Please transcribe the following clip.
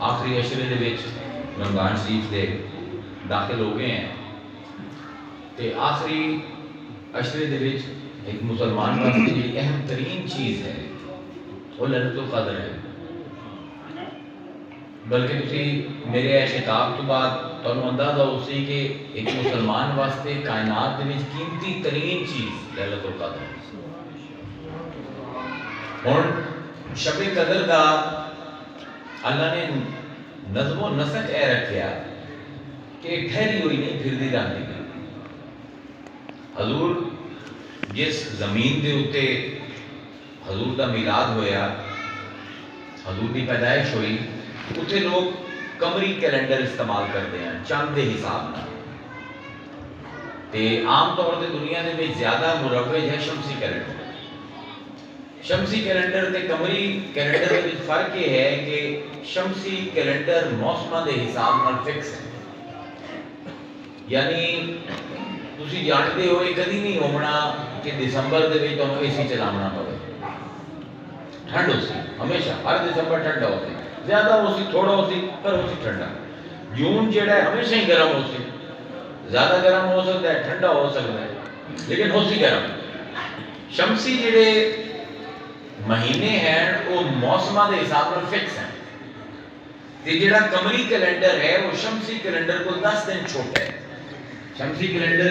आखिरी अशरे दे विच रमज़ान शरीफ दे दाखिल हो गए हैं। तो आखिरी अशरे दे विच एक मुसलमान वास्ते जी अहम तरीन चीज़ है वो लैलतुल क़द्र है। बल्कि तुसी मेरे खिताब तो बाद तुहानू अंदाज़ा हो सी कि एक मुसलमान वास्ते कायनात दे विच कीमती तरीन चीज़ लैलतुल क़द्र है। हुण शब कदर का अल्लाह ने नज़्मो नसक ए रखिया कि ठहरी हुई नहीं फिरदी रहती। हजूर जिस जमीन के उत्ते हजूर का मिलाद होया, हजूर की पैदाइश हुई, उत्थे लोग कमरी कैलेंडर इस्तेमाल करते हैं चंद के हिसाब नाल। ते आम तौर पर दुनिया में ज्यादा मुरवज है शमसी कैलेंडर। शमसी कैलेंडर ते कमरी कैलेंडर के फर्क यह है कि शमसी कैलेंडर मौसम के हिसाब नाल फिक्स है, यानी तुसी जानते हो ये कभी नहीं होना कि दिसंबर के तुहानू एसी चलाना पवे। ठंड हो सी हमेशा, हर दिसंबर ठंडा हो सी, ज्यादा हो सी थोड़ा हो सी, पर हो सी ठंडा। जून जेड़ा है हमेशा ही गर्म हो सी, ज्यादा गर्म हो सकता है, ठंडा हो सकता है, लेकिन हो सी गर्म। शमसी जेड़े महीने हैं वो मौसम के हिसाब से फिक्स है। ते जेड़ा कमरी कैलेंडर है वो शमसी कैलेंडर को 10 दिन छोटा है। शमसी कैलेंडर